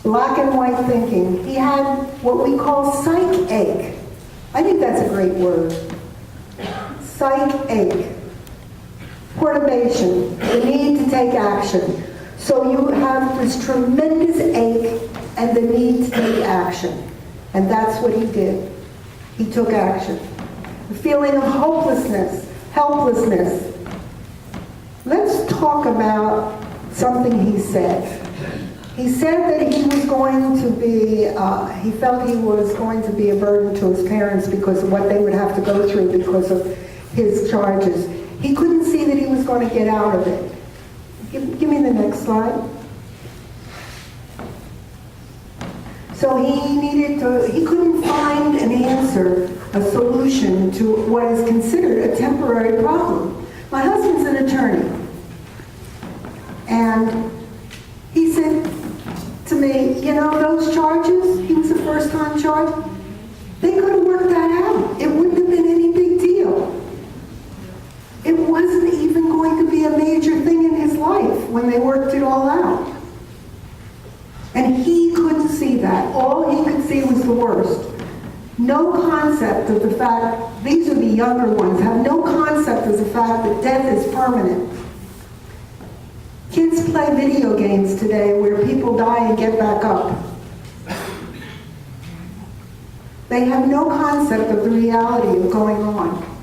black and white thinking. He had what we call psych ache. I think that's a great word. Psych ache. Perturbation, the need to take action. So you have this tremendous ache and the need to take action. And that's what he did. He took action. The feeling of hopelessness, helplessness. Let's talk about something he said. He said that he was going to be, he felt he was going to be a burden to his parents because of what they would have to go through because of his charges. He couldn't see that he was going to get out of it. Give me the next slide. So he couldn't find an answer, a solution to what is considered a temporary problem. My husband's an attorney. And he said to me, you know, those charges, he was a first-time charge, they could have worked that out. It wouldn't have been any big deal. It wasn't even going to be a major thing in his life when they worked it all out. And he couldn't see that. All he could see was the worst. No concept of the fact, these are the younger ones, have no concept of the fact that death is permanent. Kids play video games today where people die and get back up. They have no concept of the reality of going on.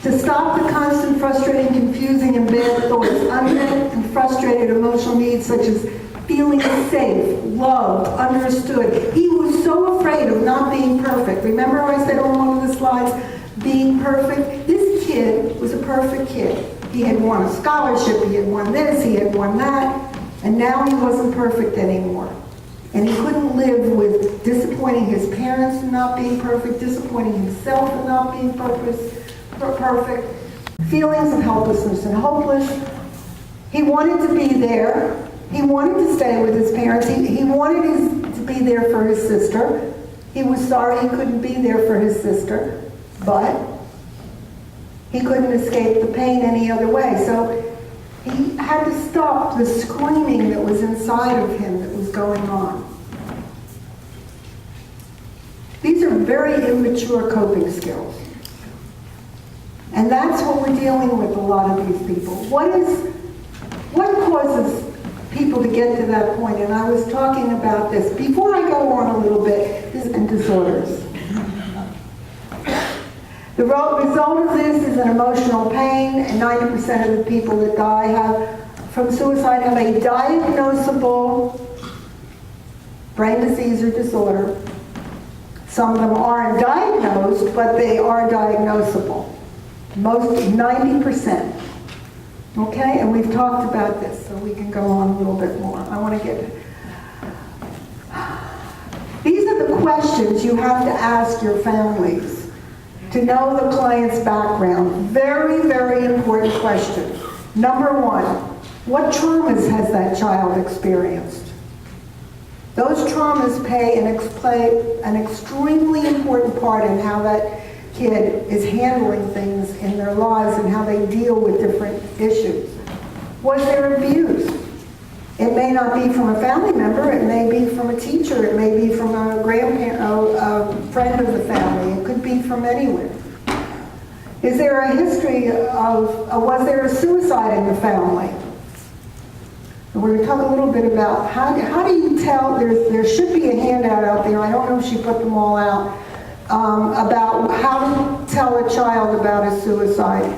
To stop the constant, frustrating, confusing, and bad thoughts, unmet and frustrated emotional needs such as feeling safe, loved, understood. He was so afraid of not being perfect. Remember I said on one of the slides, being perfect? This kid was a perfect kid. He had won a scholarship, he had won this, he had won that, and now he wasn't perfect anymore. And he couldn't live with disappointing his parents in not being perfect, disappointing himself in not being perfect, feelings of helplessness and hopeless. He wanted to be there. He wanted to stay with his parents. He wanted to be there for his sister. He was sorry he couldn't be there for his sister, but he couldn't escape the pain any other way. So he had to stop the screaming that was inside of him that was going on. These are very immature coping skills. And that's what we're dealing with, a lot of these people. What causes people to get to that point? And I was talking about this. Before I go on a little bit, and disorders. The result of this is an emotional pain, and 90% of the people that die from suicide have a diagnosable brain disease or disorder. Some of them aren't diagnosed, but they are diagnosable. Most, 90%. Okay, and we've talked about this, so we can go on a little bit more. I want to get... These are the questions you have to ask your families to know the client's background. Very, very important question. Number one, what traumas has that child experienced? Those traumas play an extremely important part in how that kid is handling things in their lives and how they deal with different issues. Was there abuse? It may not be from a family member, it may be from a teacher, it may be from a grandparent, a friend of the family, it could be from anywhere. Is there a history was there a suicide in the family? And we're going to talk a little bit about how do you tell, there should be a handout out there, I don't know if she put them all out, about how to tell a child about a suicide.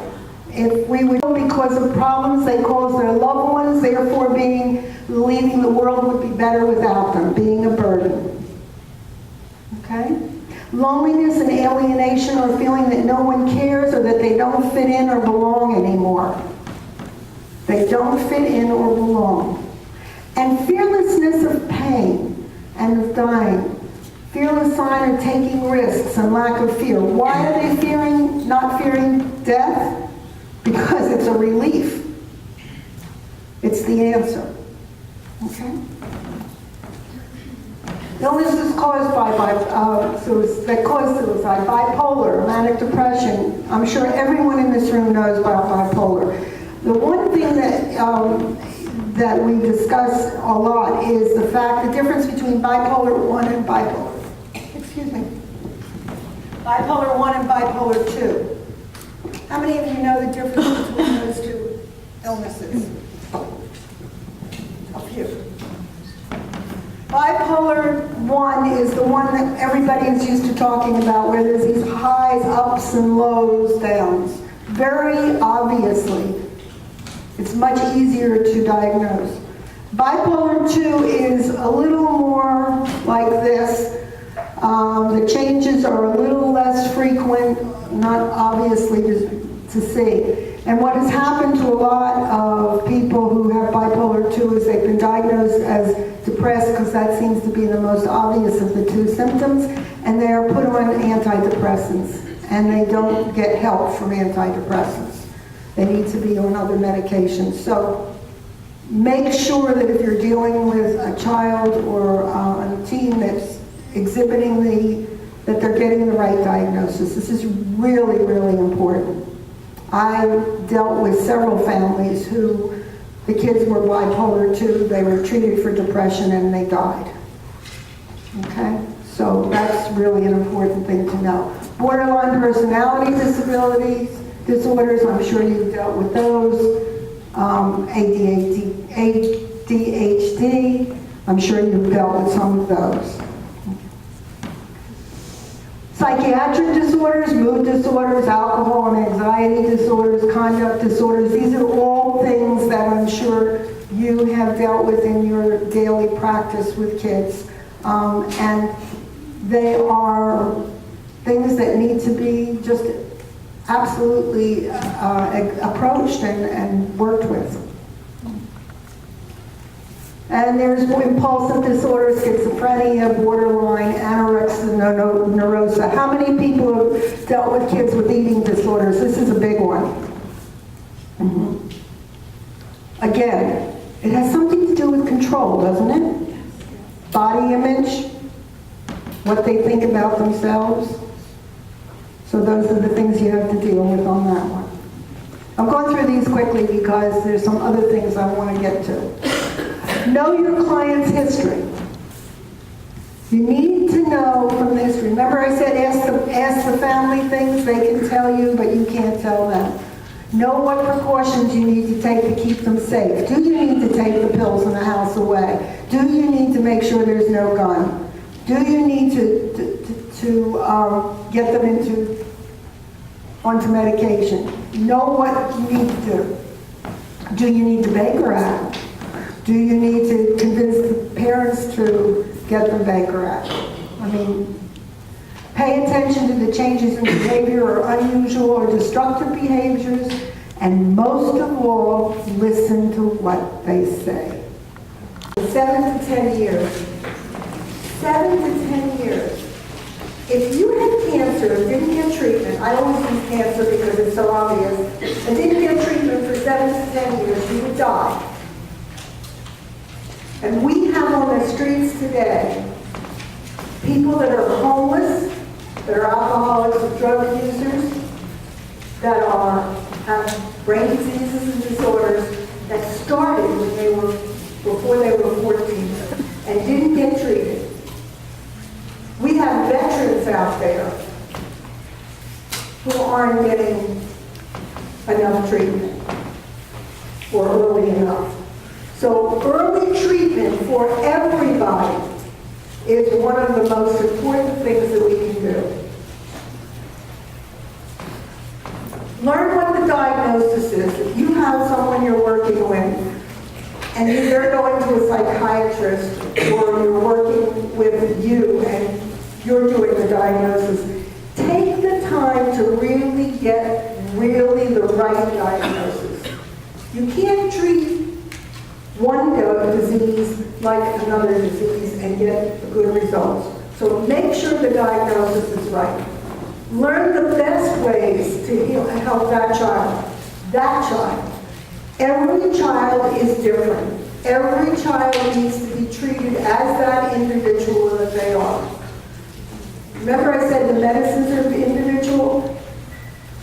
If we would know because of problems they cause their loved ones, therefore believing the world would be better without them, being a burden. Okay? Loneliness and alienation, or feeling that no one cares or that they don't fit in or belong anymore. They don't fit in or belong. And fearlessness of pain and of dying. Fearless sign of taking risks and lack of fear. Why are they not fearing death? Because it's a relief. It's the answer. Okay? Illnesses caused that cause suicide, bipolar, manic depression. I'm sure everyone in this room knows about bipolar. The one thing that that we discuss a lot is the difference between bipolar 1 and bipolar 1 and bipolar 2. How many of you know the difference between those two illnesses? A few. Bipolar 1 is the one that everybody is used to talking about, where there's these highs, ups, and lows, downs. Very obviously. It's much easier to diagnose. Bipolar 2 is a little more like this. The changes are a little less frequent, not obviously to see. And what has happened to a lot of people who have bipolar 2 is they've been diagnosed as depressed, because that seems to be the most obvious of the two symptoms, and they are put on antidepressants, and they don't get help from antidepressants. They need to be on other medications. So make sure that if you're dealing with a child or a teen that's exhibiting that they're getting the right diagnosis. This is really, really important. I dealt with several families who the kids were bipolar 2, they were treated for depression, and they died. Okay? So that's really an important thing to know. Borderline personality disorders, I'm sure you've dealt with those. ADHD, I'm sure you've dealt with some of those. Psychiatric disorders, mood disorders, alcohol and anxiety disorders, conduct disorders, these are all things that I'm sure you have dealt with in your daily practice with kids. And they are things that need to be just absolutely approached and worked with. And there's impulsive disorders, schizophrenia, borderline, anorexia nervosa. How many people have dealt with kids with eating disorders? This is a big one. Mm-hmm. Again, it has something to do with control, doesn't it? Body image, what they think about themselves. So those are the things you have to deal with on that one. I'm going through these quickly because there's some other things I want to get to. Know your client's history. You need to know from the history. Remember I said ask the family things they can tell you, but you can't tell them. Know what precautions you need to take to keep them safe. Do you need to take the pills in the house away? Do you need to make sure there's no gun? Do you need to get them onto medication? Know what you need to do. Do you need to Baker Act? Do you need to convince the parents to get them Baker Act? I mean, pay attention to the changes in behavior or unusual or destructive behaviors, and most of all, listen to what they say. 7 to 10 years. 7 to 10 years. If you had cancer and didn't get treatment, I always use cancer because it's so obvious, and didn't get treatment for 7 to 10 years, you would die. And we have on the streets today people that are homeless, that are alcoholics or drug users, that have brain diseases and disorders that started before they were 14 and didn't get treated. We have veterans out there who aren't getting enough treatment or early enough. So early treatment for everybody is one of the most important things that we can do. Learn what the diagnosis is. If you have someone you're working with and they're going to a psychiatrist or you're working with you and you're doing the diagnosis, take the time to really get the right diagnosis. You can't treat one disease like another disease and get good results. So make sure the diagnosis is right. Learn the best ways to help that child. Every child is different. Every child needs to be treated as that individual that they are. Remember I said the medicines are individual?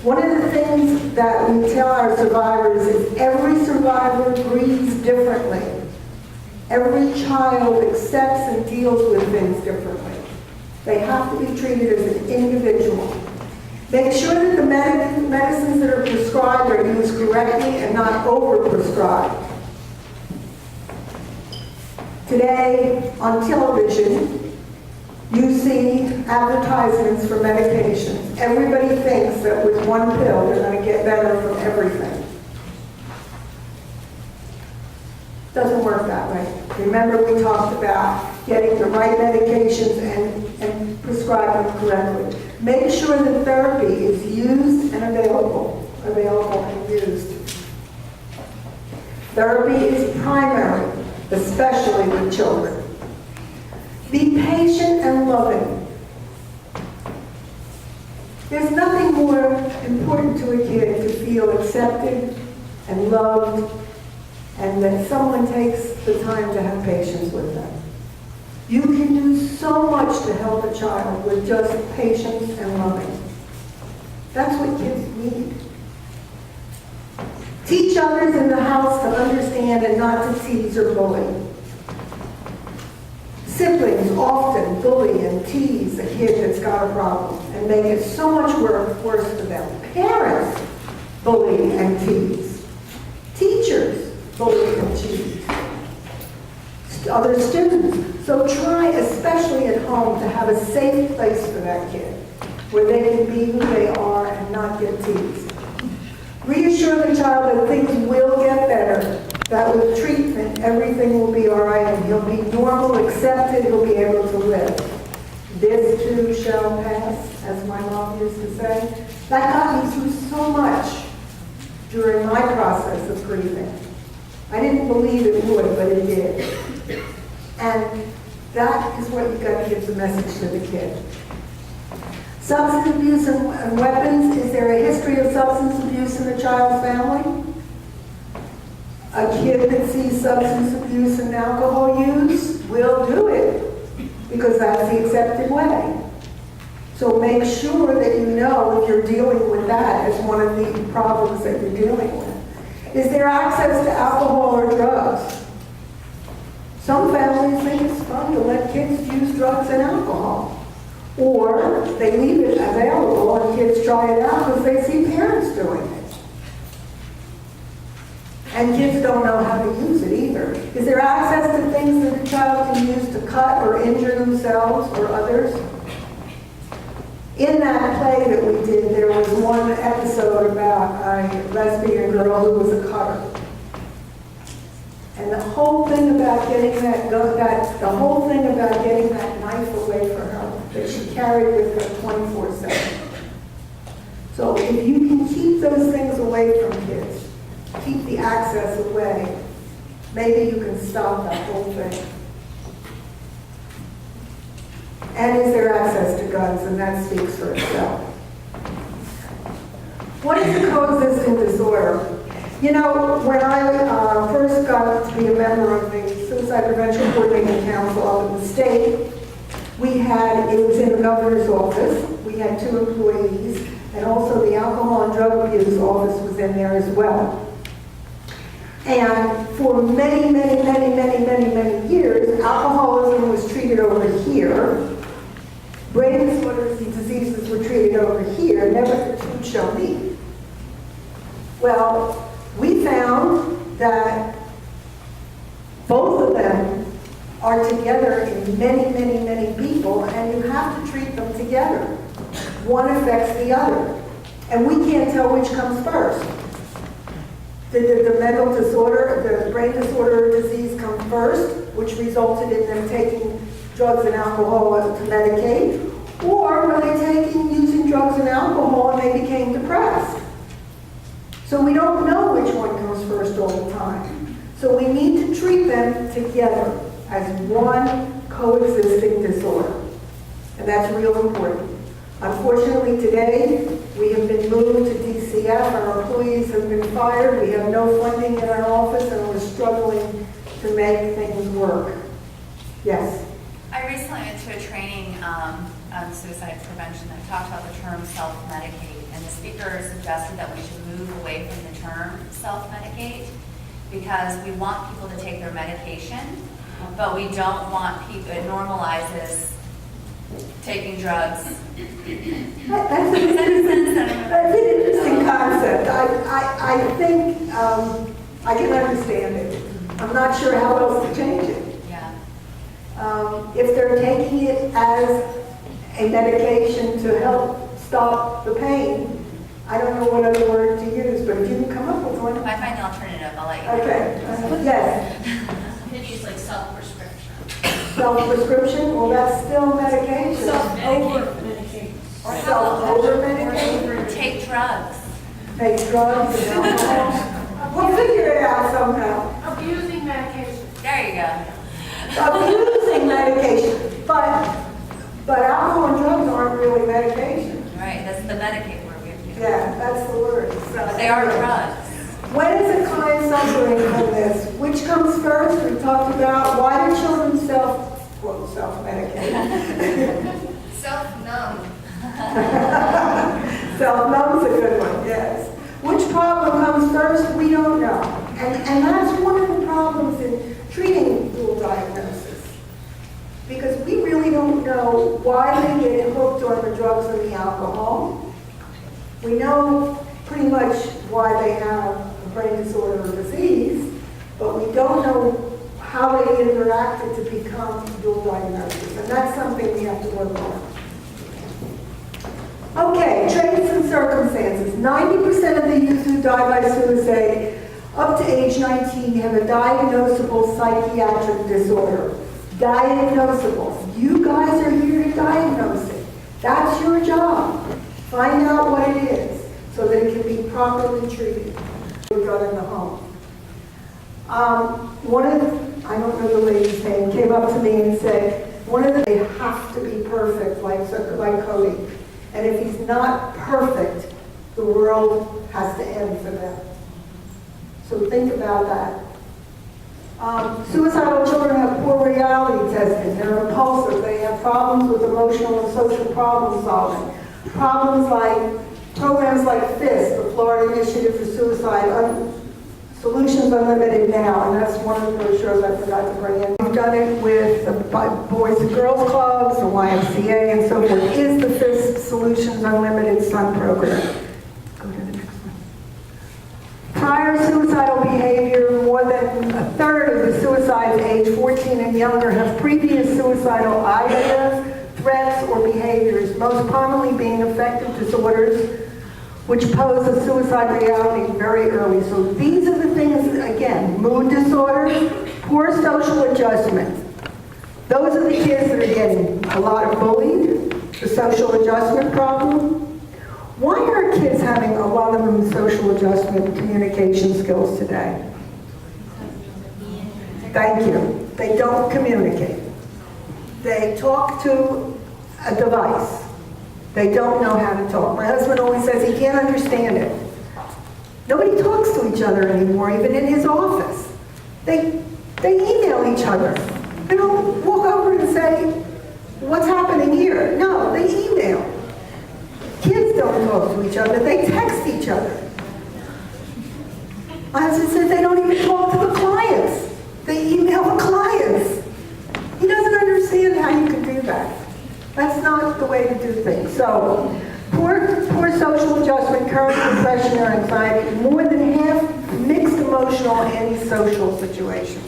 One of the things that we tell our survivors is every survivor grieves differently. Every child accepts and deals with things differently. They have to be treated as an individual. Make sure that the medicines that are prescribed are used correctly and not over-prescribed. Today, on television, you see advertisements for medications. Everybody thinks that with one pill they're going to get better from everything. Doesn't work that way. Remember, we talked about getting the right medications and prescribing them correctly. Make sure that therapy is used and available and used. Therapy is primary, especially with children. Be patient and loving. There's nothing more important to a kid to feel accepted and loved, and that someone takes the time to have patience with them. You can do so much to help a child with just patience and loving. That's what kids need. Teach others in the house to understand and not to tease or bully. Siblings often bully and tease a kid that's got a problem and make it so much worse for them. Parents bully and tease. Teachers bully and tease. Other students. So try, especially at home, to have a safe place for that kid where they can be who they are and not get teased. Reassure the child that things will get better, that with treatment everything will be all right and he'll be normal, accepted, he'll be able to live. This too shall pass, as my mom used to say. That got me through so much during my process of grieving. I didn't believe it would, but it did. And that is what you've got to give the message to the kid. Substance abuse and weapons. Is there a history of substance abuse in the child's family? A kid that sees substance abuse and alcohol use will do it because that's the accepted way. So make sure that you know if you're dealing with that as one of the problems that you're dealing with. Is there access to alcohol or drugs? Some families think it's fun to let kids use drugs and alcohol. Or they leave it available and kids try it out because they see parents doing it. And kids don't know how to use it either. Is there access to things that a child can use to cut or injure themselves or others? In that play that we did, there was one episode about a lesbian girl who was a cutter. And the whole thing about getting that knife away from her, that she carried with her 24/7. So if you can keep those things away from kids, keep the access away, maybe you can stop that whole thing. And is there access to guns? And that speaks for itself. What is a coexisting disorder? You know, when I first got to be a member of the Suicide Prevention Coordinating Council of the state, it was in the governor's office, we had 2 employees, and also the alcohol and drug abuse office was in there as well. And for many years, alcoholism was treated over here, brain disorders and diseases were treated over here, never the two shall meet. Well, we found that both of them are together in many people, and you have to treat them together. One affects the other, and we can't tell which comes first. Did the mental disorder, the brain disorder or disease come first, which resulted in them taking drugs and alcohol to medicate, or were they using drugs and alcohol and they became depressed? So we don't know which one comes first all the time. So we need to treat them together as one coexisting disorder. And that's real important. Unfortunately today, we have been moved to DCF, our employees have been fired, we have no funding in our office, and we're struggling to make things work. Yes? I recently went to a training on suicide prevention that talked about the term self-medicate, and the speaker suggested that we should move away from the term self-medicate because we want people to take their medication, but we don't want people, it normalizes taking drugs. That's an interesting concept. I think I can understand it. I'm not sure how else to change it. Yeah. If they're taking it as a medication to help stop the pain, I don't know what other word to use, but if you can come up with one. If I find the alternative, I'll let you know. Okay, yes. Could use like self-prescription. Self-prescription, well, that's still medication. Self-medicate. Or Self-over-medicate. take drugs. Take drugs and alcohol. We'll figure it out somehow. Abusing medication. There you go. Abusing medication, but alcohol and drugs aren't really medication. Right, that's the medicate word we have to use. Yeah, that's the word. But they are drugs. When is a client suffering from this? Which comes first? We talked about why do children self-medicate? Self-numb. Self-numb's a good one, yes. Which problem comes first? We don't know. And that's one of the problems in treating dual diagnosis. Because we really don't know why they get hooked on the drugs and the alcohol. We know pretty much why they have a brain disorder or disease, but we don't know how they interacted to become dual diagnosis. And that's something we have to work on. Okay, traits and circumstances. 90% of the youth who die by suicide up to age 19 have a diagnosable psychiatric disorder. Diagnosable. You guys are here to diagnose it. That's your job. Find out what it is so that it can be properly treated. We've got in the home. I don't know the lady's name, came up to me and said, they have to be perfect, like Cody. And if he's not perfect, the world has to end for them. So think about that. Suicidal children have poor reality testing. They're impulsive. They have problems with emotional and social problem solving. Programs like FIST, the Florida Initiative for Suicide, Solutions Unlimited Now, and that's one of the brochures I forgot to bring in. We've done it with the Boys and Girls Clubs, the YMCA, and so forth. Is the FIST Solutions Unlimited Sun program. Go to the next one. Prior suicidal behavior, more than a third of the suicides age 14 and younger have previous suicidal ideas, threats, or behaviors, most commonly being affective disorders, which pose a suicide reality very early. So these are the things, again, mood disorders, poor social adjustment. Those are the kids that are getting a lot of bullied, the social adjustment problem. Why are kids having a lot of them social adjustment and communication skills today? Thank you. They don't communicate. They talk to a device. They don't know how to talk. My husband always says he can't understand it. Nobody talks to each other anymore, even in his office. They email each other. They don't walk over and say, what's happening here? No, they email. Kids don't talk to each other. They text each other. My husband says they don't even talk to the clients. They email the clients. He doesn't understand how you can do that. That's not the way to do things. So, poor social adjustment, current depression or anxiety, more than half mixed emotional antisocial situations.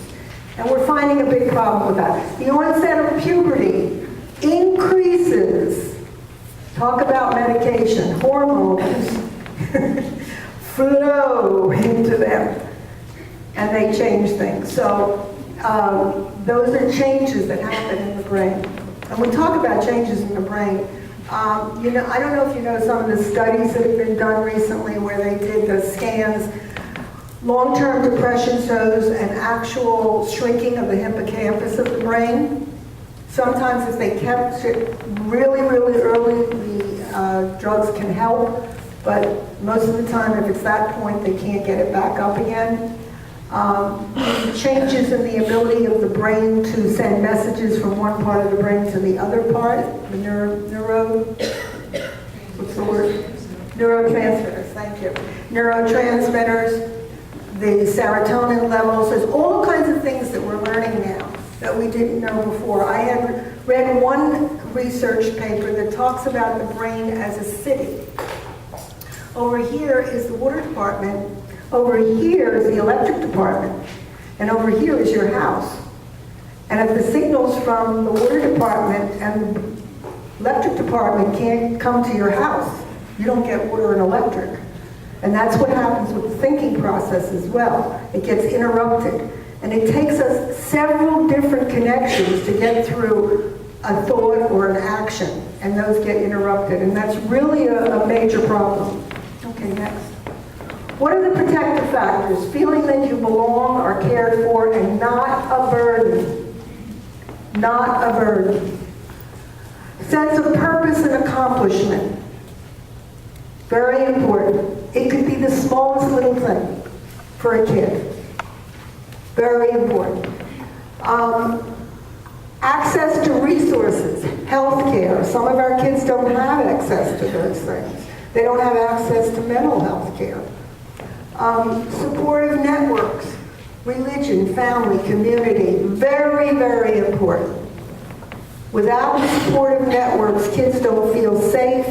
And we're finding a big problem with that. The onset of puberty increases, talk about medication, hormones flow into them, and they change things. So, those are changes that happen in the brain. And we talk about changes in the brain. I don't know if you know some of the studies that have been done recently where they did the scans. Long-term depression shows an actual shrinking of the hippocampus of the brain. Sometimes if they kept it really, really early, the drugs can help. But most of the time, if it's that point, they can't get it back up again. Changes in the ability of the brain to send messages from one part of the brain to the other part, the what's the word? Neurotransmitters, thank you. Neurotransmitters, the serotonin levels, there's all kinds of things that we're learning now that we didn't know before. I had read one research paper that talks about the brain as a city. Over here is the water department, over here is the electric department, and over here is your house. And if the signals from the water department and the electric department can't come to your house, you don't get water and electric. And that's what happens with the thinking process as well. It gets interrupted. And it takes us several different connections to get through a thought or an action, and those get interrupted. And that's really a major problem. Okay, next. What are the protective factors? Feeling that you belong, are cared for, and not a burden. Not a burden. Sense of purpose and accomplishment. Very important. It could be the smallest little thing for a kid. Very important. Access to resources, health care. Some of our kids don't have access to those things. They don't have access to mental health care. Supportive networks, religion, family, community. Very, very important. Without supportive networks, kids don't feel safe.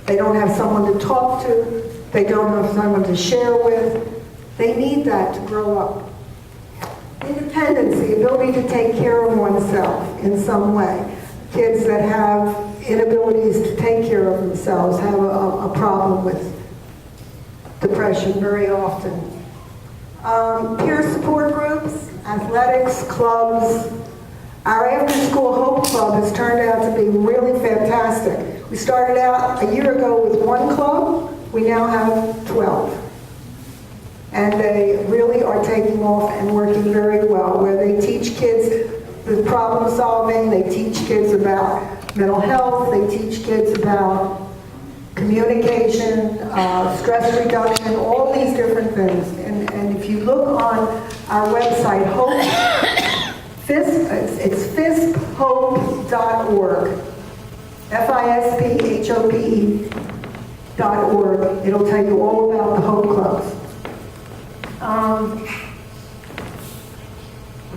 They don't have someone to talk to. They don't have someone to share with. They need that to grow up. Independence, the ability to take care of oneself in some way. Kids that have inabilities to take care of themselves have a problem with depression very often. Peer support groups, athletics, clubs. Our after-school Hope Club has turned out to be really fantastic. We started out a year ago with one club. We now have 12. And they really are taking off and working very well, where they teach kids the problem solving, they teach kids about mental health, they teach kids about communication, stress reduction, all these different things. And if you look on our website, Hope, it's FISPHOPE.org, FISPHOPE.org. It'll tell you all about the Hope Clubs.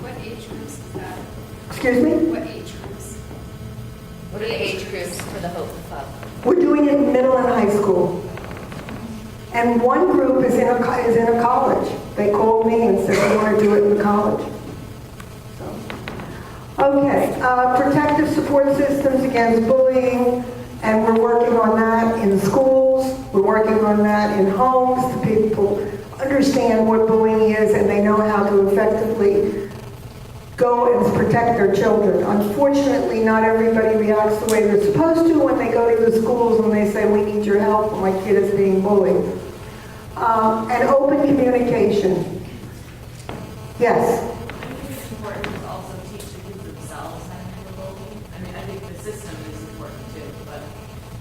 What age groups is that? Excuse me? What age groups? What are the age groups for the Hope Club? We're doing it in middle and high school. And one group is in a college. They called me and said they want to do it in the college. So, okay, protective support systems against bullying, and we're working on that in schools. We're working on that in homes. The people understand what bullying is, and they know how to effectively go and protect their children. Unfortunately, not everybody reacts the way they're supposed to when they go to the schools and they say, we need your help, my kid is being bullied. And open communication. Yes? I think it's important to also teach the kids themselves how to handle bullying. I mean, I think the system is important too, but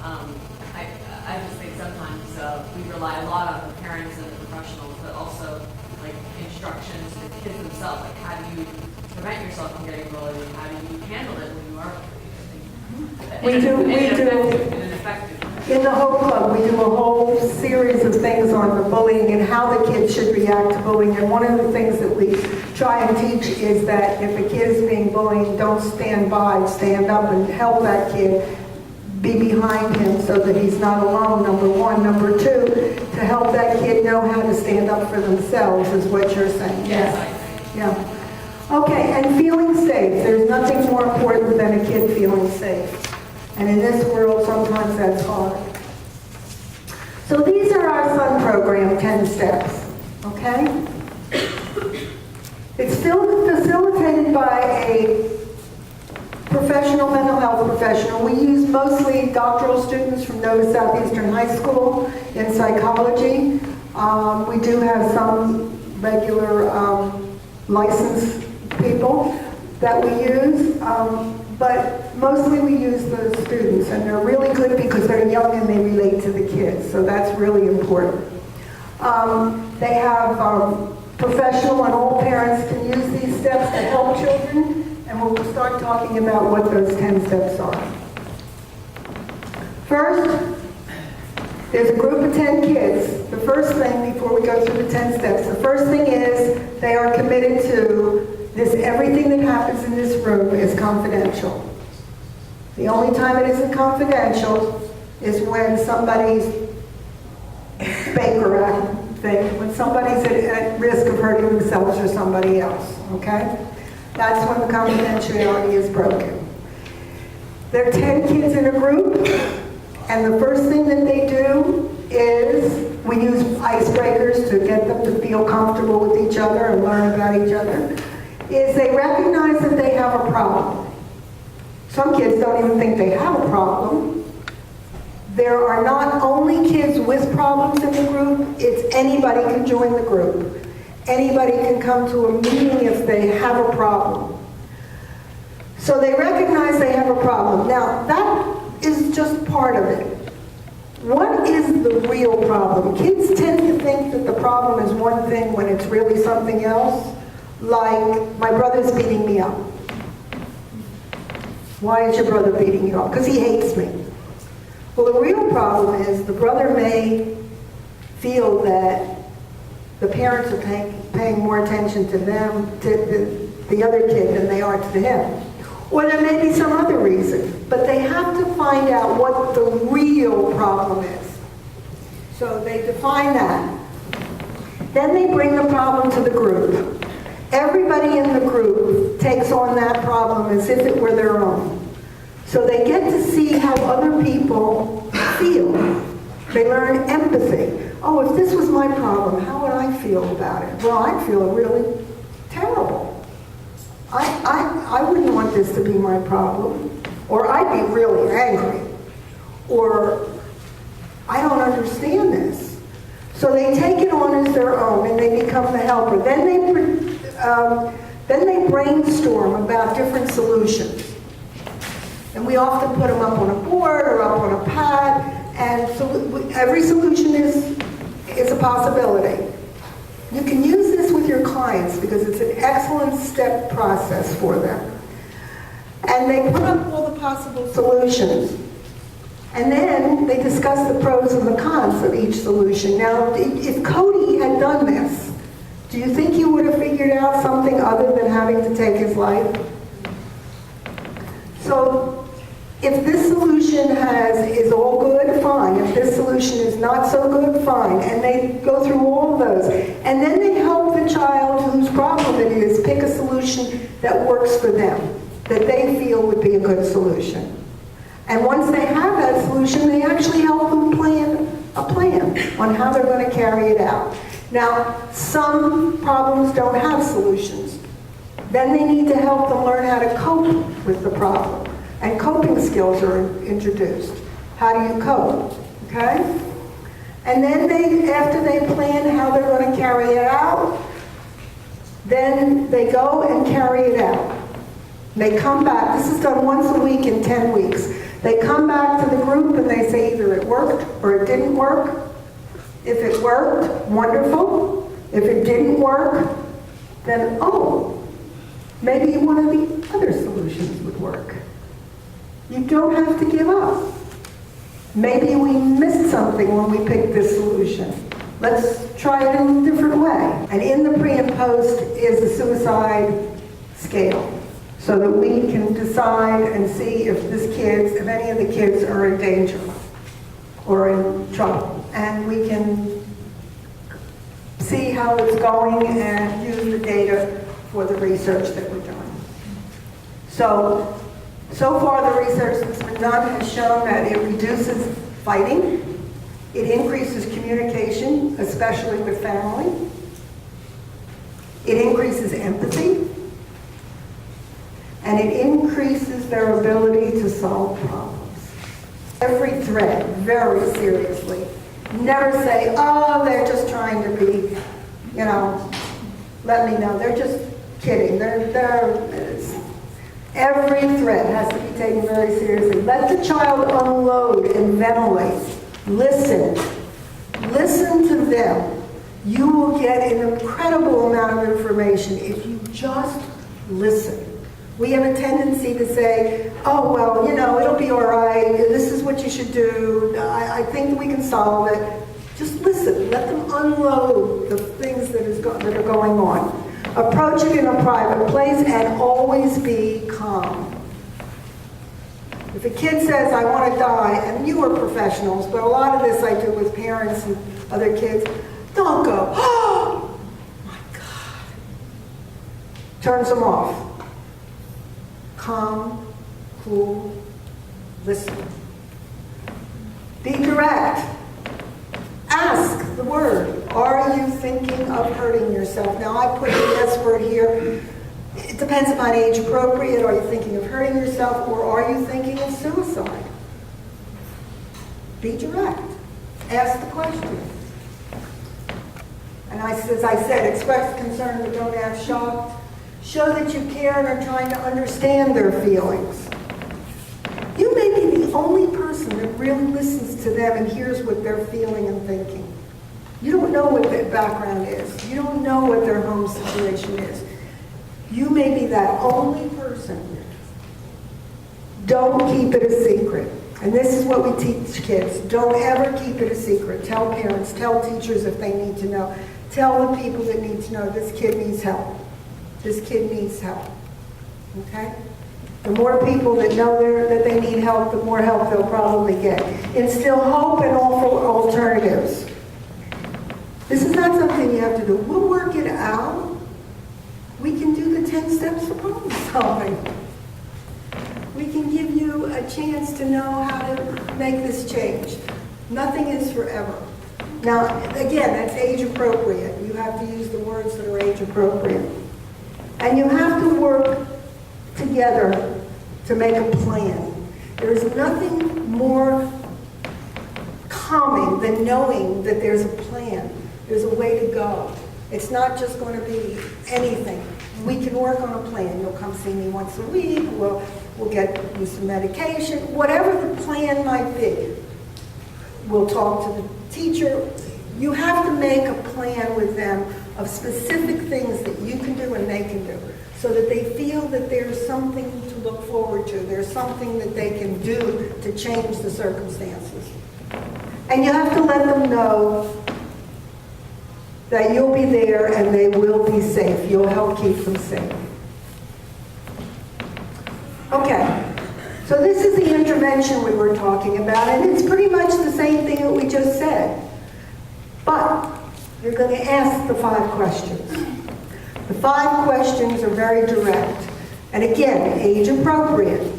I just think sometimes we rely a lot on the parents and the professionals, but also like instructions to the kids themselves, like how do you prevent yourself from getting bullied, and how do you handle it when you are bullied? In an effective way. In the Hope Club, we do a whole series of things on the bullying and how the kids should react to bullying. And one of the things that we try and teach is that if a kid is being bullied, don't stand by, stand up and help that kid, be behind him so that he's not alone, number one. Number two, to help that kid know how to stand up for themselves is what you're saying. Yes. Yeah. Okay, and feeling safe. There's nothing more important than a kid feeling safe. And in this world, sometimes that's hard. So these are our SUN program, 10 steps, okay? It's still facilitated by a professional mental health professional. We use mostly doctoral students from Nova Southeastern High School in psychology. We do have some regular licensed people that we use, but mostly we use the students, and they're really good because they're young and they relate to the kids, so that's really important. They have professional and all parents can use these steps to help children, and we'll start talking about what those 10 steps are. First, there's a group of 10 kids. The first thing, before we go through the 10 steps, the first thing is they are committed to this. Everything that happens in this room is confidential. The only time it isn't confidential is when somebody's Baker Act thing, when somebody's at risk of hurting themselves or somebody else, okay? That's when the confidentiality is broken. There are 10 kids in a group, and the first thing that they do is we use icebreakers to get them to feel comfortable with each other and learn about each other, is they recognize that they have a problem. Some kids don't even think they have a problem. There are not only kids with problems in the group, it's anybody can join the group. Anybody can come to a meeting if they have a problem. So they recognize they have a problem. Now, that is just part of it. What is the real problem? Kids tend to think that the problem is one thing when it's really something else. Like, my brother's beating me up. Why is your brother beating you up? Because he hates me. Well, the real problem is the brother may feel that the parents are paying more attention to them, to the other kid, than they are to him. Or there may be some other reason. But they have to find out what the real problem is. So they define that. Then they bring the problem to the group. Everybody in the group takes on that problem as if it were their own. So they get to see how other people feel. They learn empathy. Oh, if this was my problem, how would I feel about it? Well, I'd feel really terrible. I wouldn't want this to be my problem. Or I'd be really angry. Or I don't understand this. So they take it on as their own and they become the helper. Then they brainstorm about different solutions. And we often put them up on a board or up on a pad, and so every solution is a possibility. You can use this with your clients because it's an excellent step process for them. And they put up all the possible solutions. And then they discuss the pros and the cons of each solution. Now, if Cody had done this, do you think he would have figured out something other than having to take his life? So, if this solution is all good, fine. If this solution is not so good, fine. And they go through all of those. And then they help the child whose problem it is pick a solution that works for them, that they feel would be a good solution. And once they have that solution, they actually help them plan a plan on how they're going to carry it out. Now, some problems don't have solutions. Then they need to help them learn how to cope with the problem. And coping skills are introduced. How do you cope? Okay? And then after they plan how they're going to carry it out, then they go and carry it out. They come back. This is done once a week in 10 weeks. They come back to the group and they say either it worked or it didn't work. If it worked, wonderful. If it didn't work, then, oh, maybe one of the other solutions would work. You don't have to give up. Maybe we missed something when we picked this solution. Let's try it in a different way. And in the pre and post is a suicide scale, so that we can decide and see if if any of the kids are in danger or in trouble. And we can see how it's going and use the data for the research that we're doing. So far the research that's been done has shown that it reduces fighting, it increases communication, especially with family, it increases empathy, and it increases their ability to solve problems. Every threat, very seriously. Never say, oh, they're just trying to be, let me know. They're just kidding. Every threat has to be taken very seriously. Let the child unload and ventilate. Listen. Listen to them. You will get an incredible amount of information if you just listen. We have a tendency to say, oh, well, you know, it'll be all right. This is what you should do. I think we can solve it. Just listen. Let them unload the things that are going on. Approach it in a private place and always be calm. If a kid says, I want to die, and you are professionals, but a lot of this I do with parents and other kids, don't go, oh, my God. Turns them off. Calm, cool, listen. Be direct. Ask the word. Are you thinking of hurting yourself? Now I put the S word here. It depends upon age appropriate. Are you thinking of hurting yourself or are you thinking of suicide? Be direct. Ask the question. And as I said, express concern but don't act shocked. Show that you care and are trying to understand their feelings. You may be the only person that really listens to them and hears what they're feeling and thinking. You don't know what their background is. You don't know what their home situation is. You may be that only person. Don't keep it a secret. And this is what we teach kids. Don't ever keep it a secret. Tell parents, tell teachers if they need to know. Tell the people that need to know this kid needs help. This kid needs help. Okay? The more people that know that they need help, the more help they'll probably get. Instill hope and offer alternatives. This is not something you have to do. We'll work it out. We can do the 10 steps of problem solving. We can give you a chance to know how to make this change. Nothing is forever. Now, again, that's age appropriate. You have to use the words that are age appropriate. And you have to work together to make a plan. There is nothing more calming than knowing that there's a plan. There's a way to go. It's not just going to be anything. We can work on a plan. You'll come see me once a week. We'll get you some medication. Whatever the plan might be. We'll talk to the teacher. You have to make a plan with them of specific things that you can do and they can do, so that they feel that there's something to look forward to. There's something that they can do to change the circumstances. And you have to let them know that you'll be there and they will be safe. You'll help keep them safe. Okay, so this is the intervention we were talking about, and it's pretty much the same thing that we just said. But you're going to ask the 5 questions. The 5 questions are very direct. And again, age appropriate.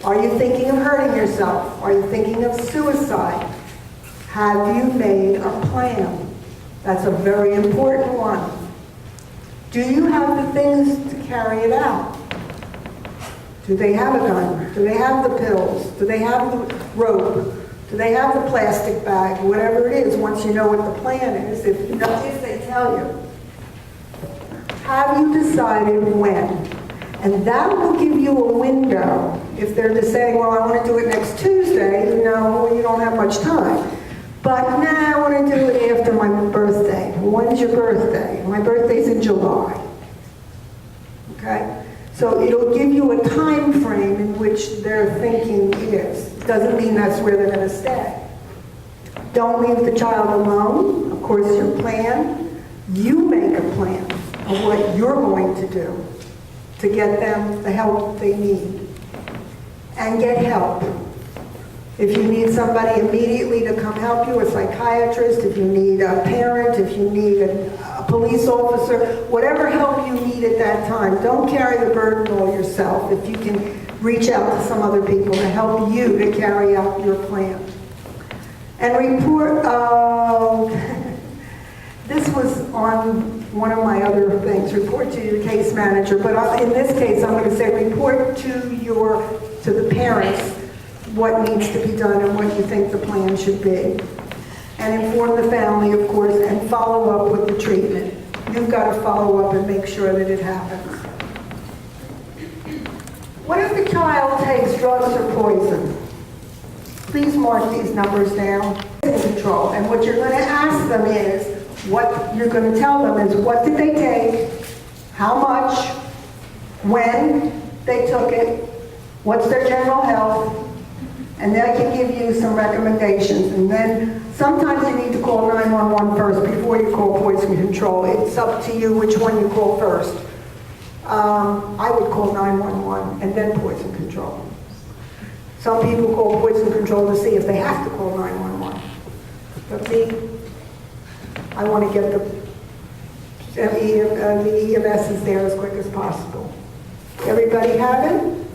Are you thinking of hurting yourself? Are you thinking of suicide? Have you made a plan? That's a very important one. Do you have the things to carry it out? Do they have a gun? Do they have the pills? Do they have the rope? Do they have the plastic bag? Whatever it is, once you know what the plan is, if they tell you. Have you decided when? And that will give you a window. If they're just saying, well, I want to do it next Tuesday, you know, well, you don't have much time. But now I want to do it after my birthday. When's your birthday? My birthday's in July. Okay? So it'll give you a time frame in which their thinking is. Doesn't mean that's where they're going to stay. Don't leave the child alone. Of course, your plan. You make a plan of what you're going to do to get them the help they need. And get help. If you need somebody immediately to come help you, a psychiatrist, if you need a parent, if you need a police officer, whatever help you need at that time, don't carry the burden all yourself. If you can reach out to some other people to help you to carry out your plan. And report, this was on one of my other things, report to your case manager, but in this case I'm going to say report to the parents what needs to be done and what you think the plan should be. And inform the family, of course, and follow up with the treatment. You've got to follow up and make sure that it happens. What if the child takes drugs or poison? Please mark these numbers down. In control. And what you're going to ask them is, What you're going to tell them is what did they take, how much, when they took it, what's their general health, and then I can give you some recommendations. And then sometimes you need to call 911 first before you call poison control. It's up to you which one you call first. I would call 911 and then poison control. Some people call poison control to see if they have to call 911. But me, I want to get the EMS is there as quick as possible. Everybody have it?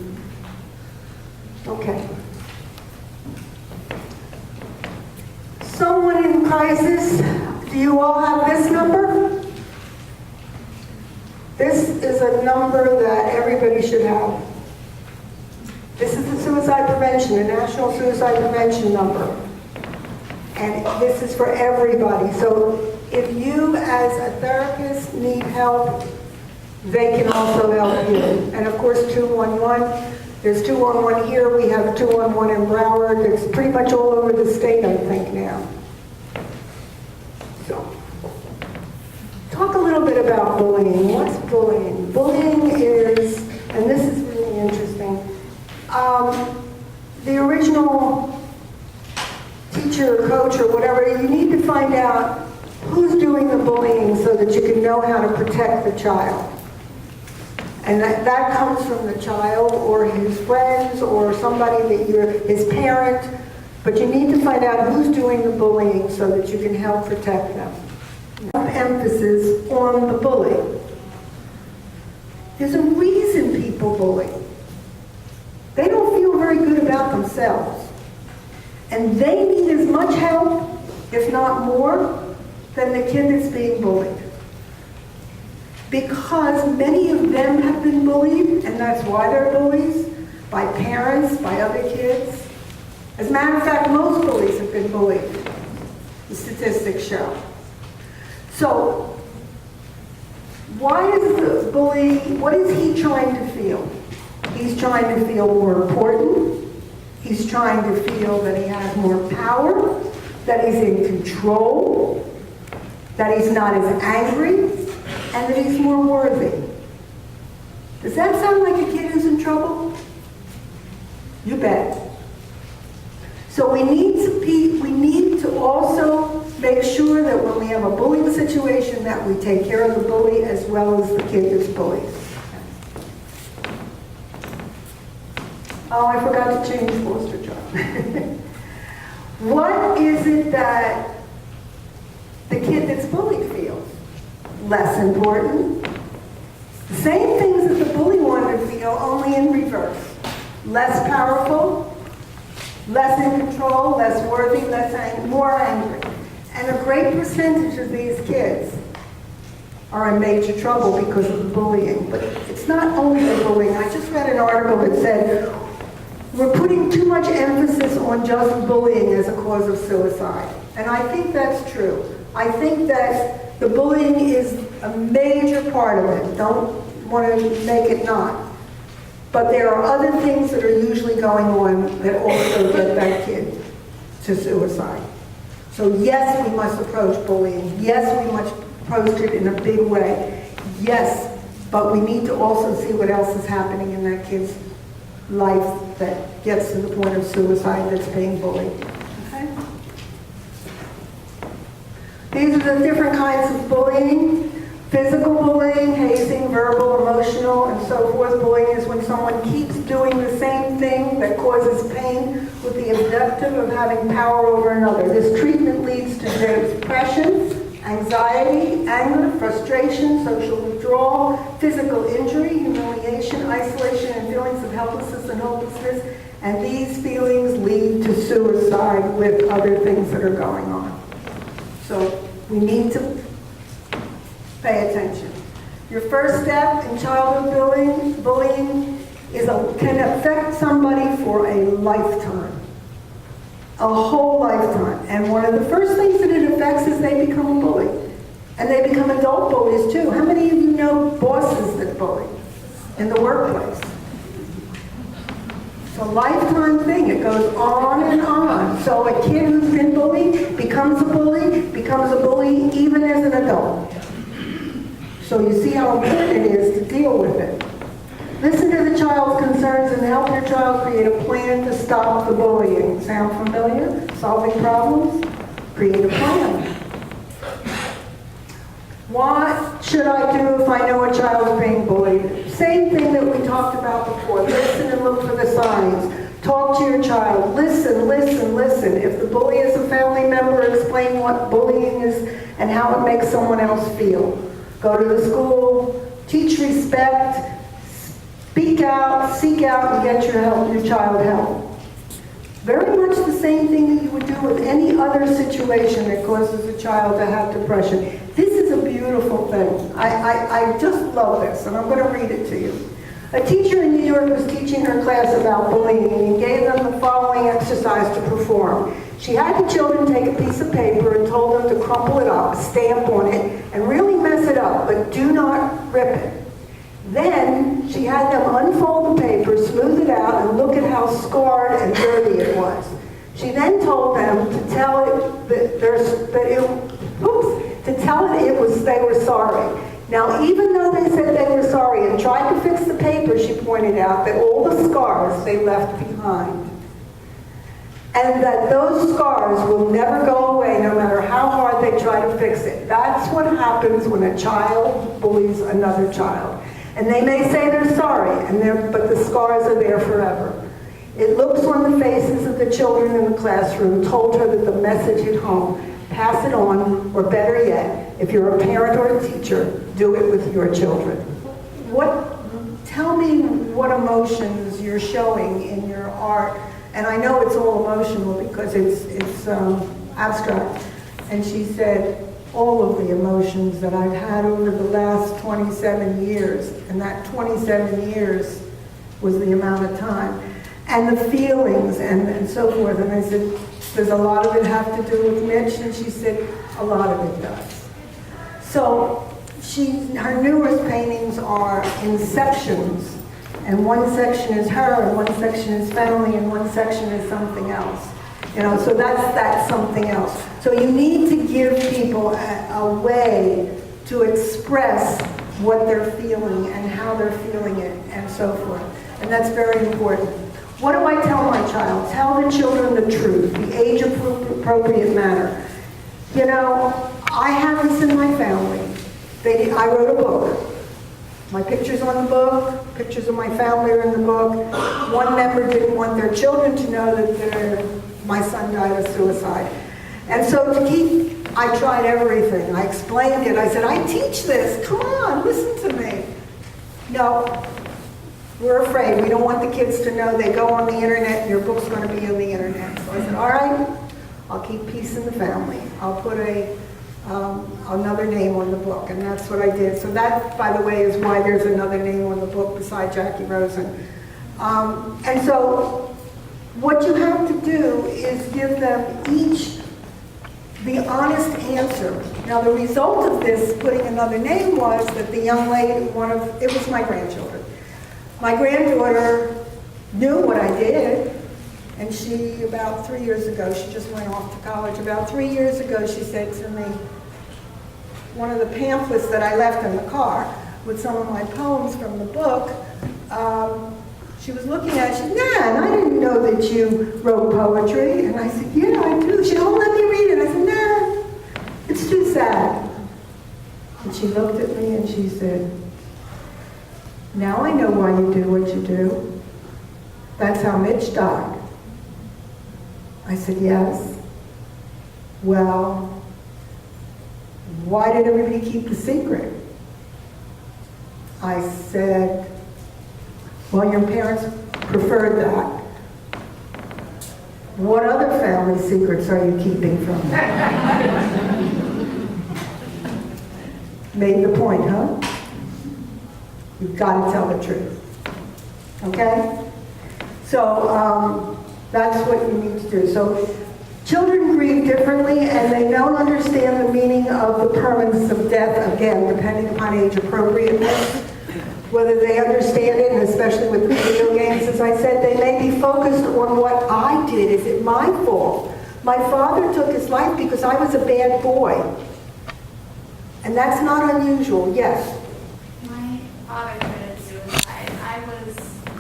Okay. Someone in crisis, do you all have this number? This is a number that everybody should have. This is the suicide prevention, the National Suicide Prevention number. And this is for everybody. So if you as a therapist need help, they can also help you. And of course 211, there's 211 here, we have 211 in Broward. It's pretty much all over the state, I think, now. So, talk a little bit about bullying. What's bullying? Bullying is, and this is really interesting, the original teacher or coach or whatever, you need to find out who's doing the bullying so that you can know how to protect the child. And that comes from the child or his friends or somebody that his parent, but you need to find out who's doing the bullying so that you can help protect them. Emphasis on the bully. There's a reason people bully. They don't feel very good about themselves. And they need as much help, if not more, than the kid that's being bullied. Because many of them have been bullied, and that's why they're bullies, by parents, by other kids. As a matter of fact, most bullies have been bullied, the statistics show. So, why is the bully, what is he trying to feel? He's trying to feel more important. He's trying to feel that he has more power, that he's in control, that he's not as angry, and that he's more worthy. Does that sound like a kid who's in trouble? You bet. So we need to also make sure that when we have a bullying situation that we take care of the bully as well as the kid that's bullied. Oh, I forgot to change poster chart. What is it that the kid that's bullied feels? Less important. The same things that the bully wanted to feel, only in reverse. Less powerful, less in control, less worthy, more angry. And a great percentage of these kids are in major trouble because of the bullying. But it's not only the bullying. I just read an article that said, we're putting too much emphasis on just bullying as a cause of suicide. And I think that's true. I think that the bullying is a major part of it. Don't want to make it not. But there are other things that are usually going on that also get that kid to suicide. So yes, we must approach bullying. Yes, we must approach it in a big way. Yes, but we need to also see what else is happening in that kid's life that gets to the point of suicide that's being bullied. Okay? These are the different kinds of bullying. Physical bullying, hazing, verbal, emotional, and so forth. Bullying is when someone keeps doing the same thing that causes pain with the objective of having power over another. This treatment leads to depression, anxiety, anger, frustration, social withdrawal, physical injury, humiliation, isolation, and feelings of helplessness and hopelessness. And these feelings lead to suicide with other things that are going on. So we need to pay attention. Your first step in childhood bullying can affect somebody for a lifetime. A whole lifetime. And one of the first things that it affects is they become a bully. And they become adult bullies too. How many of you know bosses that bully in the workplace? It's a lifetime thing. It goes on and on. So a kid who's been bullied becomes a bully even as So you see how important it is to deal with it. Listen to the child's concerns and help your child create a plan to stop the bullying. Sound familiar? Solving problems? Create a plan. What should I do if I know a child is being bullied? Same thing that we talked about before. Listen and look for the signs. Talk to your child. Listen, listen, listen. If the bully is a family member, explain what bullying is and how it makes someone else feel. Go to the school. Teach respect. Speak out, seek out, and get your child help. Very much the same thing that you would do with any other situation that causes a child to have depression. This is a beautiful thing. I just love this, and I'm going to read it to you. A teacher in New York was teaching her class about bullying and gave them the following exercise to perform. She had the children take a piece of paper and told them to crumple it up, stamp on it, and really mess it up, but do not rip it. Then she had them unfold the paper, smooth it out, and look at how scarred and dirty it was. She then told them to tell it they were sorry. Now, even though they said they were sorry and tried to fix the paper, she pointed out that all the scars they left behind. And that those scars will never go away no matter how hard they try to fix it. That's what happens when a child bullies another child. And they may say they're sorry, but the scars are there forever. It looks on the faces of the children in the classroom, told her that the message hit home. Pass it on, or better yet, if you're a parent or a teacher, do it with your children. Tell me what emotions you're showing in your art. And I know it's all emotional because it's abstract. And she said, all of the emotions that I've had over the last 27 years, and that 27 years was the amount of time, and the feelings and so forth. And I said, does a lot of it have to do with Mitch? And she said, a lot of it does. So her newest paintings are inceptions, and one section is her, and one section is family, and one section is something else. So that's something else. So you need to give people a way to express what they're feeling and how they're feeling it and so forth. And that's very important. What do I tell my child? Tell the children the truth, the age-appropriate manner. I have this in my family. I wrote a book. My picture's on the book, pictures of my family are in the book. One member didn't want their children to know that my son died of suicide. And so I tried everything. I explained it. I said, I teach this. Come on, listen to me. No, we're afraid. We don't want the kids to know. They go on the internet and your book's going to be on the internet. So I said, all right, I'll keep peace in the family. I'll put another name on the book. And that's what I did. So that, by the way, is why there's another name on the book beside Jackie Rosen. And so what you have to do is give them each the honest answer. Now, the result of this, putting another name, was that the young lady, it was my grandchildren. My granddaughter knew what I did, and she, about 3 years ago, she just went off to college. About 3 years ago, she said to me, one of the pamphlets that I left in the car with some of my poems from the book, she was looking at it, she said, Nan, I didn't know that you wrote poetry. And I said, yeah, I do. She said, oh, let me read it. I said, Nan, it's too sad. And she looked at me and she said, now I know why you do what you do. That's how Mitch died. I said, yes. Well, why did everybody keep the secret? I said, well, your parents preferred that. What other family secrets are you keeping from them? Made the point, huh? You've got to tell the truth. Okay? So that's what you need to do. So children grieve differently, and they don't understand the meaning of the permanence of death, again, depending upon age appropriateness. Whether they understand it, and especially with the video games, as I said, they may be focused on what I did. Is it my fault? My father took his life because I was a bad boy. And that's not unusual, yes. father committed suicide. I was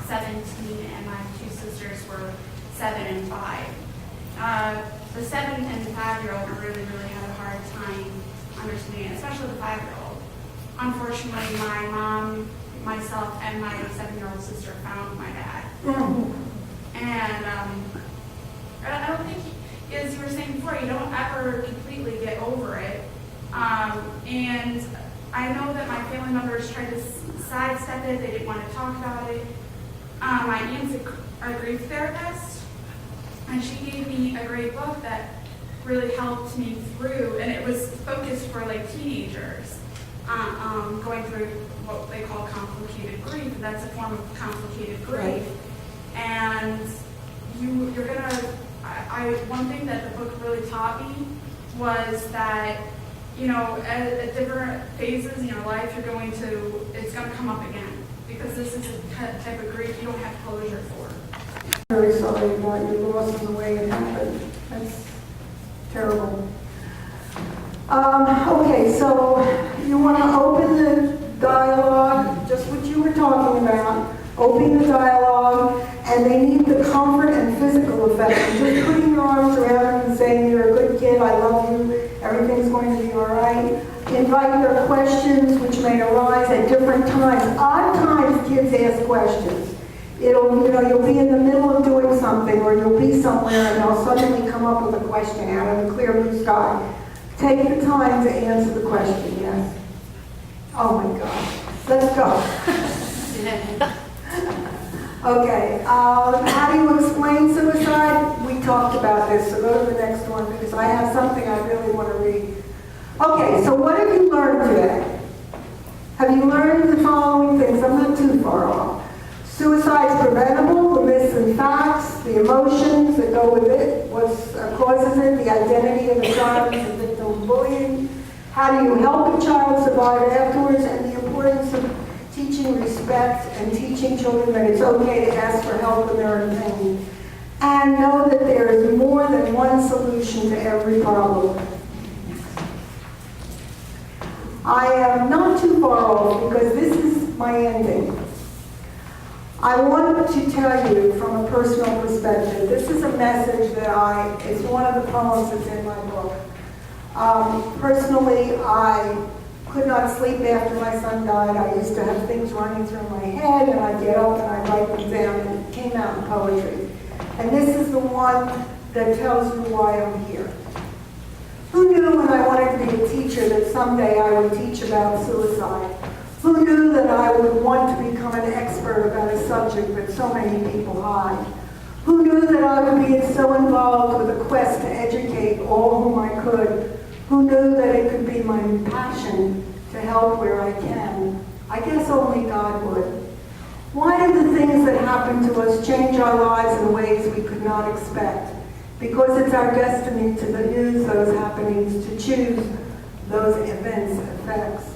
17 and my two sisters were 7 and 5. The 7 and 5-year-old really had a hard time understanding, especially the 5-year-old. Unfortunately, my mom, myself, and my 7-year-old sister found my dad. And I don't think, as you were saying before, you don't ever completely get over it. And I know that my family members tried to sidestep it. They didn't want to talk about it. My aunt's a grief therapist, and she gave me a great book that really helped me through, and it was focused for like teenagers going through what they call complicated grief, and that's a form of complicated grief. Right. And you're gonna, one thing that the book really taught me was that, you know, at different phases in your life, it's gonna come up again, because this is a type of grief you don't have closure for. Very sorry about your loss and the way it happened. That's terrible. Okay, so you want to open the dialogue, just what you were talking about, open the dialogue, and they need the comfort and physical affection. Just putting your arms around them and saying, you're a good kid, I love you, everything's going to be all right. Invite their questions, which may arise at different times. Odd times kids ask questions. You'll be in the middle of doing something, or you'll be somewhere and they'll suddenly come up with a question out of the clear blue sky. Take the time to answer the question, yes. Oh my God. Let's go. Okay, how do you explain suicide? We talked about this, so go to the next one because I have something I really want to read. Okay, so what have you learned today? Have you learned the following things? I'm not too far off. Suicide is preventable, the myths and facts, the emotions that go with it, what causes it, the identity of the child as a victim of bullying, how do you help a child survive afterwards, and the importance of teaching respect and teaching children that it's okay to ask for help when they're in pain. And know that there is more than one solution to every problem. I am not too far off because this is my ending. I want to tell you from a personal perspective, this is a message that it's one of the poems that's in my book. Personally, I could not sleep after my son died. I used to have things running through my head, and I'd get up and I'd write them down, and it came out in poetry. And this is the one that tells you why I'm here. Who knew when I wanted to be a teacher that someday I would teach about suicide? Who knew that I would want to become an expert about a subject that so many people hide? Who knew that I would be so involved with a quest to educate all whom I could? Who knew that it could be my passion to help where I can? I guess only God would. Why do the things that happen to us change our lives in ways we could not expect? Because it's our destiny to use those happenings to choose those events' effects.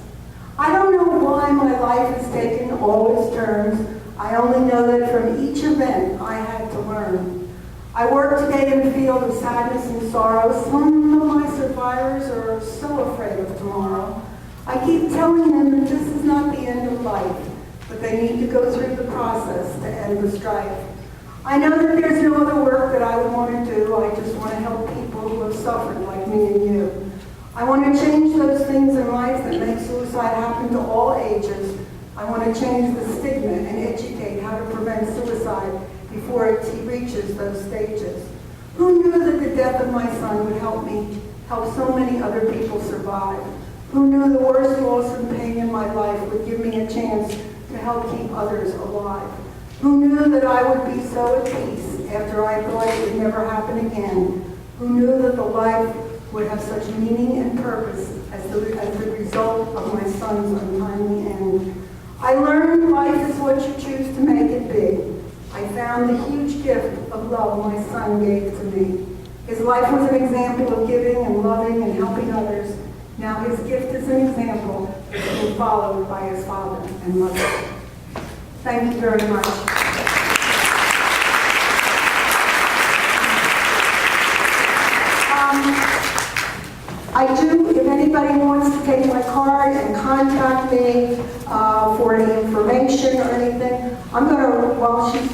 I don't know why my life has taken all its turns. I only know that from each event I had to learn. I work today in the field of sadness and sorrow. Some of my survivors are so afraid of tomorrow. I keep telling them that this is not the end of life, but they need to go through the process to end the strife. I know that there's no other work that I would want to do. I just want to help people who have suffered like me and you. I want to change those things in life that make suicide happen to all ages. I want to change the stigma and educate how to prevent suicide before it reaches those stages. Who knew that the death of my son would help so many other people survive? Who knew the worst loss and pain in my life would give me a chance to help keep others alive? Who knew that I would be so at peace after I thought it would never happen again? Who knew that the life would have such meaning and purpose as the result of my son's untimely end? I learned life is what you choose to make it be. I found the huge gift of love my son gave to me. His life was an example of giving and loving and helping others. Now his gift is an example that was followed by his father and mother. Thank you very much. I do, if any anybody wants to take my card and contact me for any information or anything, I'm going to, while she's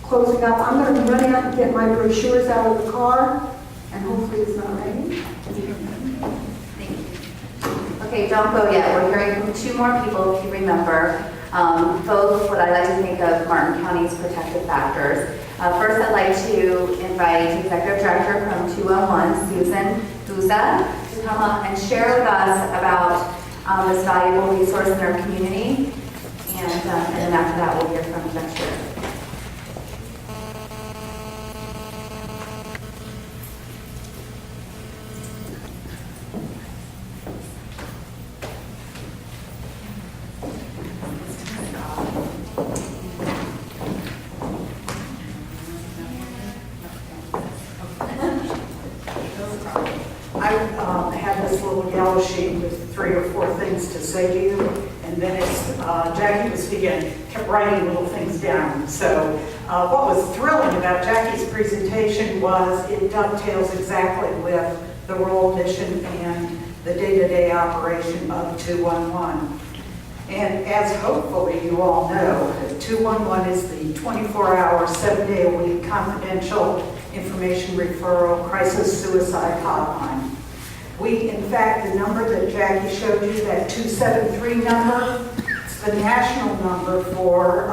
closing up, I'm going to run out and get my brochures out of the car, and hopefully it's not raining. Thank you. Okay, don't go yet. We're hearing from two more people, if you remember, both what I like to think of Martin County's protective factors. First, I'd like to invite Executive Director from 211, Susan Guza, to come up and share with us about this valuable resource in our community. And then after that, we'll hear from Jeff Sheriff. I have this little yellow sheet with 3 or 4 things to say to you, and then it's, Jackie was speaking, kept writing little things down. So what was thrilling about Jackie's presentation was it dovetails exactly with the role, mission, and the day-to-day operation of 211. And as hopefully you all know, 211 is the 24-hour, 7-day-a-week confidential information referral crisis suicide hotline. In fact, the number that Jackie showed you, that 273 number, it's the national number for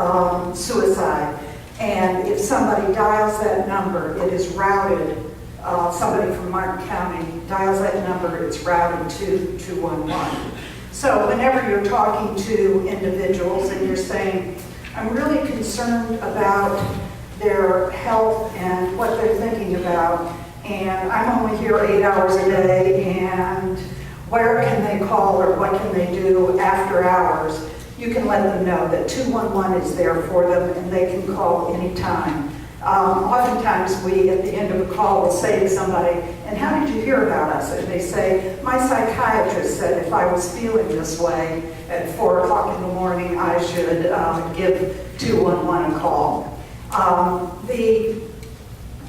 suicide. And if somebody dials that number, it is routed, somebody from Martin County dials that number, it's routed to 211. So whenever you're talking to individuals and you're saying, I'm really concerned about their health and what they're thinking about, and I'm only here 8 hours a day, and where can they call or what can they do after hours, you can let them know that 211 is there for them and they can call anytime. Oftentimes we, at the end of a call, will say to somebody, and how did you hear about us? And they say, my psychiatrist said if I was feeling this way at 4 o'clock in the morning, I should give 211 a call. The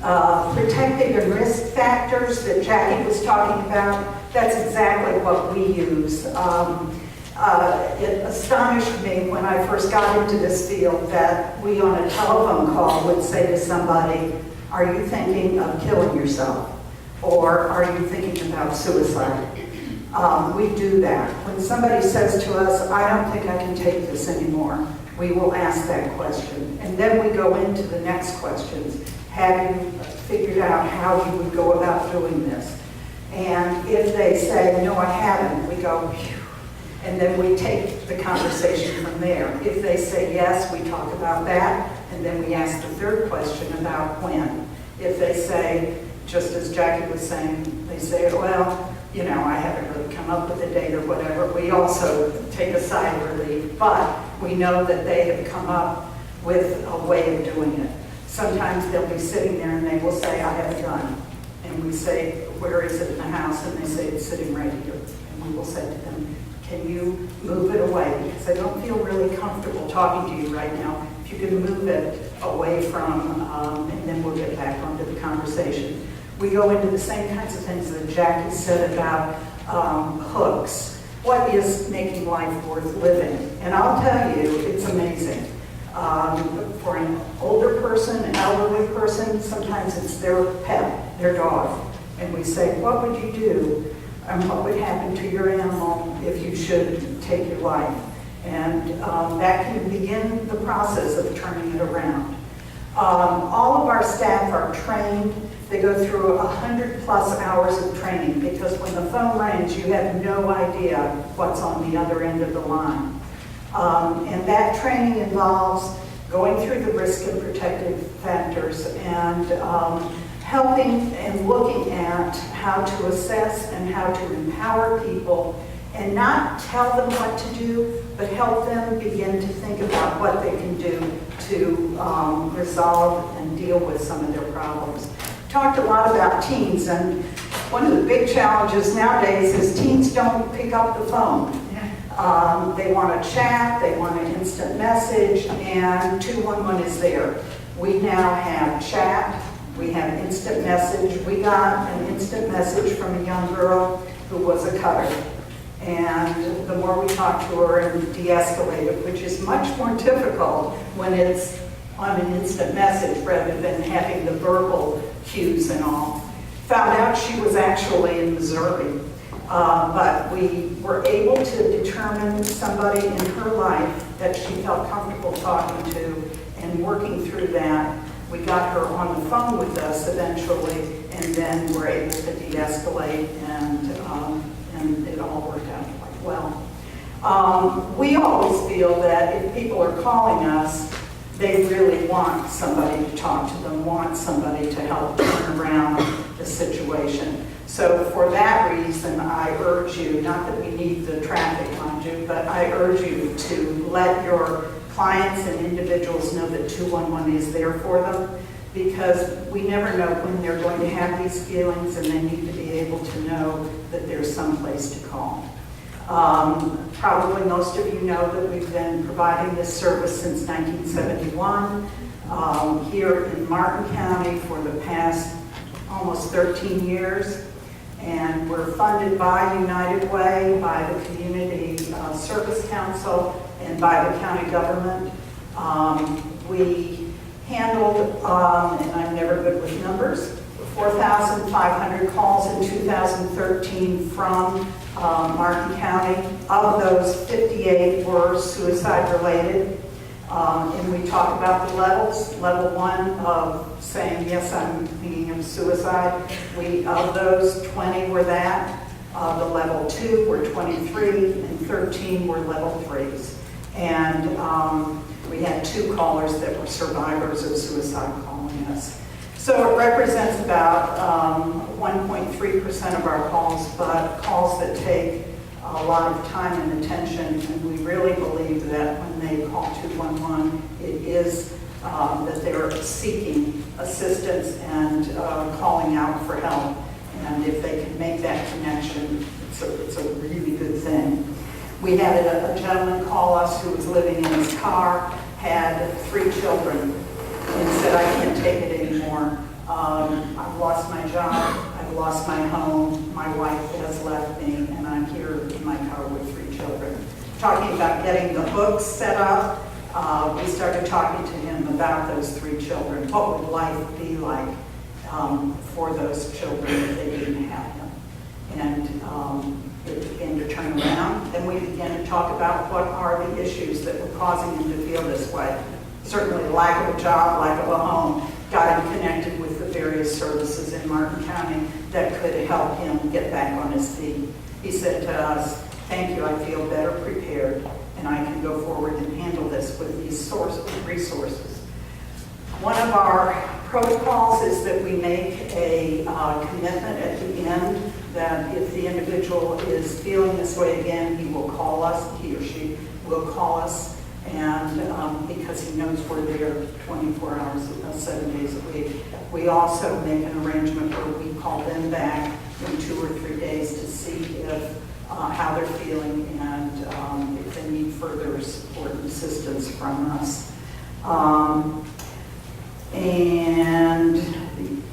protective and risk factors that Jackie was talking about, that's exactly what we use. It astonished me when I first got into this field that we on a telephone call would say to somebody, are you thinking of killing yourself? Or are you thinking about suicide? We do that. When somebody says to us, I don't think I can take this anymore, we will ask that question. And then we go into the next questions. Have you figured out how you would go about doing this? And if they say, no, I haven't, we go, phew. And then we take the conversation from there. If they say yes, we talk about that, and then we ask the third question about when. If they say, just as Jackie was saying, they say, well, you know, I haven't really come up with a date or whatever, we also take a sigh of relief, but we know that they have come up with a way of doing it. Sometimes they'll be sitting there and they will say, I have a gun. And we say, where is it in the house? And they say, it's sitting right here. And we will say to them, can you move it away? Because I don't feel really comfortable talking to you right now. If you can move it away from, and then we'll get back onto the conversation. We go into the same kinds of things that Jackie said about hooks. What is making life worth living? And I'll tell you, it's amazing. For an older person, an elderly person, sometimes it's their pet, their dog. And we say, what would you do? What would happen to your animal if you should take your life? And that can begin the process of turning it around. All of our staff are trained. They go through 100+ hours of training because when the phone rings, you have no idea what's on the other end of the line. And that training involves going through the risk and protective factors and helping and looking at how to assess and how to empower people and not tell them what to do, but help them begin to think about what they can do to resolve and deal with some of their problems. Talked a lot about teens, and one of the big challenges nowadays is teens don't pick up the phone. They want to chat, they want an instant message, and 211 is there. We now have chat, we have instant message. We got an instant message from a young girl who was a cutter. And the more we talked to her and de-escalated, which is much more difficult when it's on an instant message rather than having the verbal cues and all. Found out she was actually in Missouri. But we were able to determine somebody in her life that she felt comfortable talking to, and working through that, we got her on the phone with us eventually, and then were able to de-escalate, and it all worked out quite well. We always feel that if people are calling us, they really want somebody to talk to them, want somebody to help turn around the situation. So for that reason, I urge you, not that we need the traffic, mind you, but I urge you to let your clients and individuals know that 211 is there for them, because we never know when they're going to have these feelings, and they need to be able to know that there's some place to call. Probably most of you know that we've been providing this service since 1971 here in Martin County for the past almost 13 years. And we're funded by United Way, by the Community Service Council, and by the county government. We handled, and I'm never good with numbers, 4,500 calls in 2013 from Martin County. Of those, 58 were suicide-related. And we talk about the levels. Level 1 of saying, yes, I'm thinking of suicide. Of those, 20 were that. The level 2 were 23, and 13 were level 3s. And we had 2 callers that were survivors of suicide calling us. So it represents about 1.3% of our calls, but calls that take a lot of time and attention, and we really believe that when they call 211, it is that they're seeking assistance and calling out for help. And if they can make that connection, it's a really good thing. We had a gentleman call us who was living in his car, had 3 children, and said, I can't take it anymore. I've lost my job, I've lost my home, my wife has left me, and I'm here in my car with 3 children. Talking about getting the hooks set up, we started talking to him about those 3 children. What would life be like for those children if they didn't have him? And it began to turn around. Then we began to talk about what are the issues that were causing him to feel this way. Certainly lack of a job, lack of a home, got him connected with the various services in Martin County that could help him get back on his feet. He said to us, thank you, I feel better prepared, and I can go forward and handle this with these resources. One of our protocols is that we make a commitment at the end that if the individual is feeling this way again, he will call us, he or she will call us, and because he knows we're there 24 hours, 7 days a week. We also make an arrangement where we call them back in 2 or 3 days to see if how they're feeling and if they need further support and assistance from us. And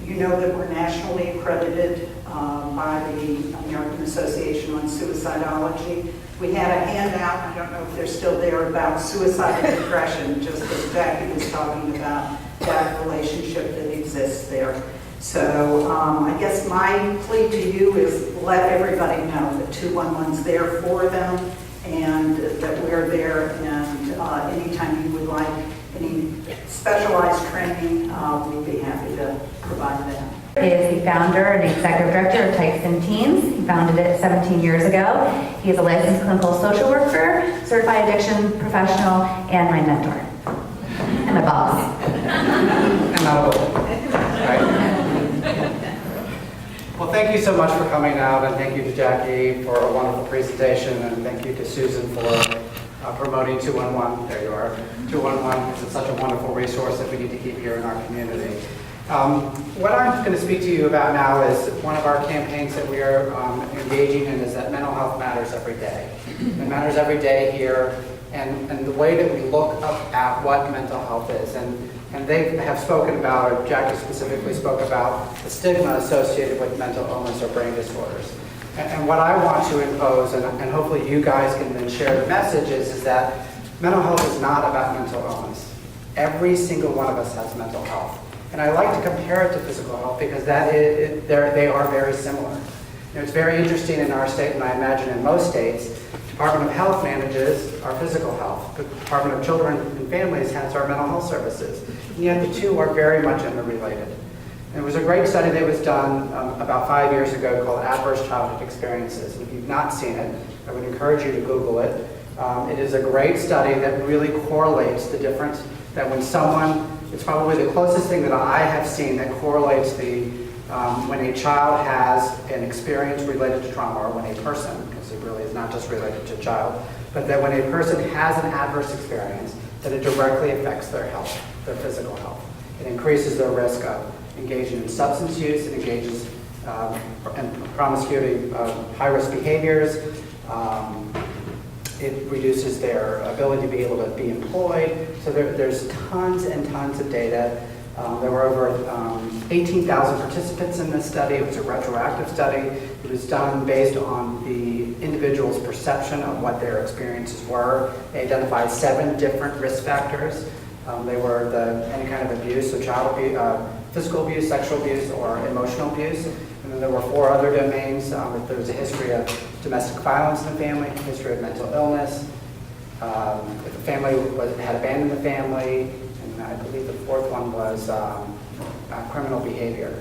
you know that we're nationally accredited by the American Association on Suicidology. We had a handout, I don't know if they're still there, about suicide and depression, just as Jackie was talking about that relationship that exists there. So I guess my plea to you is let everybody know that 211's there for them, and that we're there, and anytime you would like any specialized training, we'd be happy to provide that. Is the founder and executive director of Tyson Teens. He founded it 17 years ago. He is a licensed clinical social worker, certified addiction professional, and my mentor. And my boss. And not a right. Well, thank you so much for coming out, and thank you to Jackie for a wonderful presentation, and thank you to Susan for promoting 211. There you are, 211, because it's such a wonderful resource that we need to keep here in our community. What I'm going to speak to you about now is one of our campaigns that we are engaging in, is that mental health matters every day. It matters every day here, and the way that we look up at what mental health is. And And they have spoken about, or Jackie specifically spoke about, the stigma associated with mental illness or brain disorders. And what I want to impose, and hopefully you guys can then share the message, is that mental health is not about mental illness. Every single one of us has mental health. And I like to compare it to physical health because they are very similar. You know, it's very interesting in our state, and I imagine in most states, Department of Health manages our physical health. The Department of Children and Families has our mental health services. And yet the two are very much interrelated. And it was a great study that was done about 5 years ago called Adverse Childhood Experiences. And if you've not seen it, I would encourage you to Google it. It is a great study that really correlates the difference that when someone, it's probably the closest thing that I have seen that correlates when a child has an experience related to trauma, or when a person, because it really is not just related to a child, but that when a person has an adverse experience, that it directly affects their health, their physical health. It increases their risk of engaging in substance use, it engages in promiscuity, high-risk behaviors, it reduces their ability to be able to be employed. So there's tons and tons of data. There were over 18,000 participants in this study. It was a retroactive study. It was done based on the individual's perception of what their experiences were. They identified 7 different risk factors. They were any kind of abuse, so child abuse, physical abuse, sexual abuse, or emotional abuse. And then there were 4 other domains. There was a history of domestic violence in the family, history of mental illness, if the family had abandoned the family, and I believe the 4th one was criminal behavior.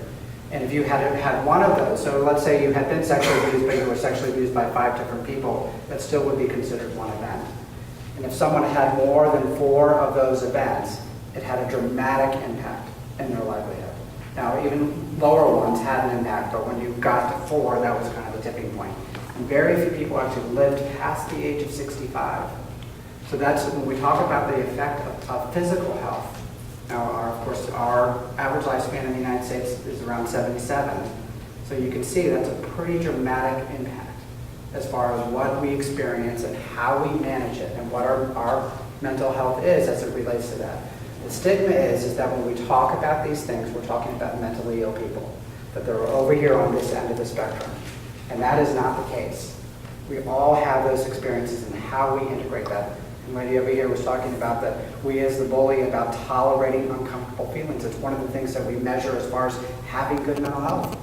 And if you had one of those, so let's say you had been sexually abused, but you were sexually abused by 5 different people, that still would be considered one event. And if someone had more than 4 of those events, it had a dramatic impact in their livelihood. Now, even lower ones had an impact, but when you got to 4, that was kind of the tipping point. And very few people actually lived past the age of 65. So that's when we talk about the effect of physical health. Now, of course, our average lifespan in the United States is around 77. So you can see that's a pretty dramatic impact as far as what we experience and how we manage it and what our mental health is as it relates to that. The stigma is that when we talk about these things, we're talking about mentally ill people, that they're over here on this end of the spectrum. And that is not the case. We all have those experiences and how we integrate that. And Wendy over here was talking about that we as the bully about tolerating uncomfortable feelings. It's one of the things that we measure as far as having good mental health.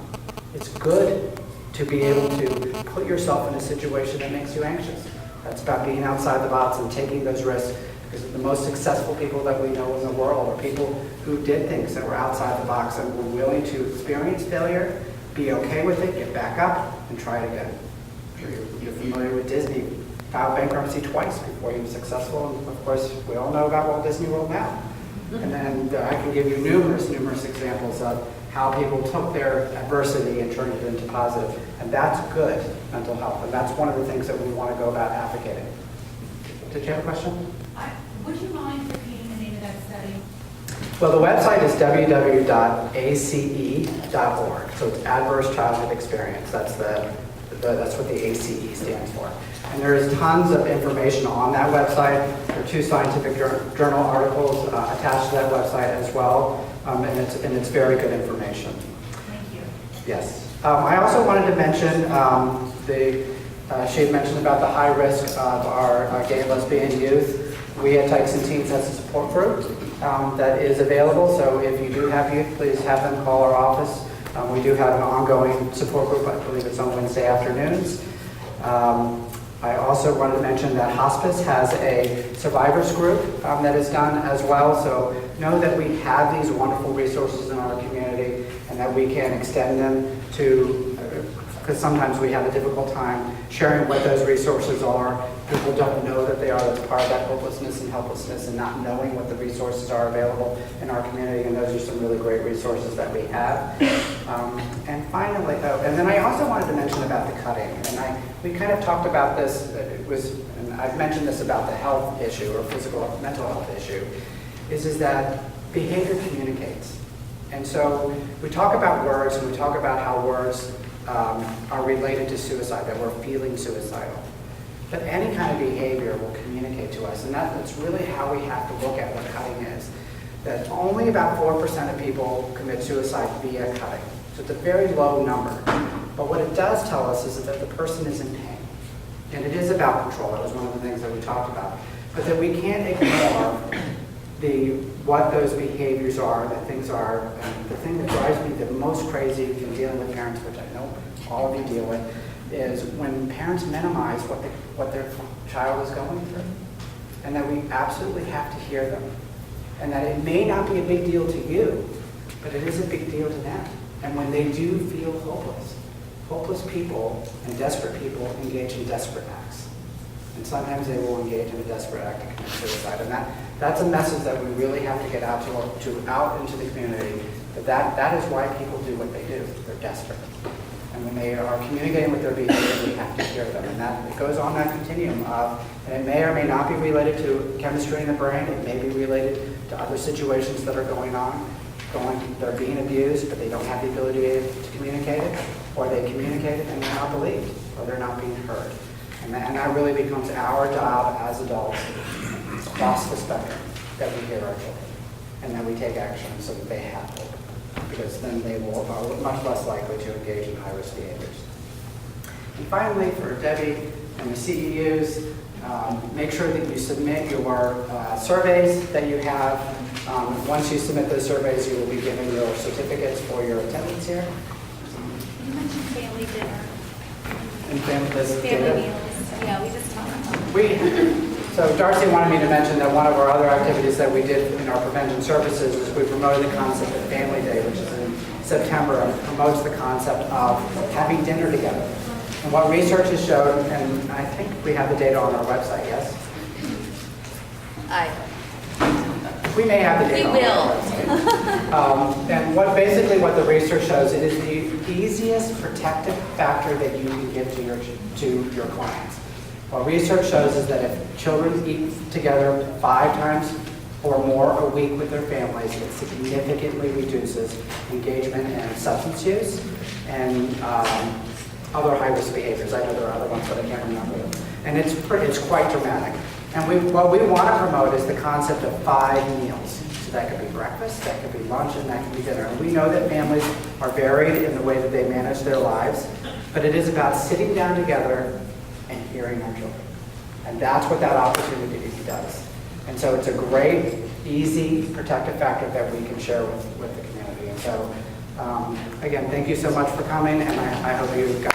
It's good to be able to put yourself in a situation that makes you anxious. That's about being outside the box and taking those risks. Because the most successful people that we know in the world are people who did things that were outside the box and were willing to experience failure, be okay with it, get back up, and try it again. I'm sure you're familiar with Disney. Filed bankruptcy twice before he was successful, and of course, we all know about Walt Disney World now. And then I can give you numerous examples of how people took their adversity and turned it into positive. And that's good mental health, and that's one of the things that we want to go about advocating. Did you have a question? Would you mind repeating the name of that study? Well, the website is www.ace.org. So it's Adverse Childhood Experience. That's what the ACE stands for. And there is tons of information on that website. There are 2 scientific journal articles attached to that website as well, and it's very good information. Thank you. Yes. I also wanted to mention she had mentioned about the high risk of our gay and lesbian youth. We at Tyson Teens has a support group that is available. So if you do have youth, please have them call our office. We do have an ongoing support group. I believe it's on Wednesday afternoons. I also wanted to mention that hospice has a survivors group that is done as well. So know that we have these wonderful resources in our community and that we can extend them to, because sometimes we have a difficult time sharing what those resources are. People don't know that they are. That's part of that hopelessness and helplessness and not knowing what the resources are available in our community. And those are some really great resources that we have. And finally, and then I also wanted to mention about the cutting. And we kind of talked about this. And I've mentioned this about the health issue or physical mental health issue, is that behavior communicates. And so we talk about words and we talk about how words are related to suicide, that we're feeling suicidal. But any kind of behavior will communicate to us, and that's really how we have to look at what cutting is. that only about 4% of people commit suicide via cutting. So it's a very low number. But what it does tell us is that the person is in pain. And it is about control. That was one of the things that we talked about. But that we can't ignore what those behaviors are, that things are. And the thing that drives me the most crazy in dealing with parents, which I know all of you deal with, is when parents minimize what their child is going through. And that we absolutely have to hear them. And that it may not be a big deal to you, but it is a big deal to them. And when they do feel hopeless people and desperate people engage in desperate acts. And sometimes they will engage in a desperate act to commit suicide. And that's a message that we really have to get out out into the community. That is why people do what they do. They're desperate. And when they are communicating with their behavior, we have to hear them. And that it goes on that continuum of, and it may or may not be related to chemistry in the brain. It may be related to other situations that are going on. They're being abused, but they don't have the ability to communicate it, or they communicate it and they're not believed, or they're not being heard. And that really becomes our job as adults across the spectrum, that we hear our children, and that we take action so that they have hope, because then they are much less likely to engage in high-risk behaviors. And finally, for Debbie and the CEUs, make sure that you submit your surveys that you have. Once you submit those surveys, you will be given your certificates for your attendance here. You mentioned family dinner. And family Family meals. Yeah, we just talked about that. So Darcy wanted me to mention that one of our other activities that we did in our prevention services is we promoted the concept of Family Day, which is in September, and promotes the concept of having dinner together. And what research has shown, and I think we have the data on our website, yes? We may have the data on our website. And what the research shows, it is the easiest protective factor that you can give to your clients. What research shows is that if children eat together 5 times or more a week with their families, it significantly reduces engagement in substance use and other high-risk behaviors. I know there are other ones, but I can't remember them. And it's quite dramatic. And what we want to promote is the concept of 5 meals. So that could be breakfast, that could be lunch, and that could be dinner. And we know that families are varied in the way that they manage their lives, but it is about sitting down together and hearing our children. And that's what that opportunity does. And so it's a great, easy, protective factor that we can share with the community. And so, again, thank you so much for coming, and I hope you got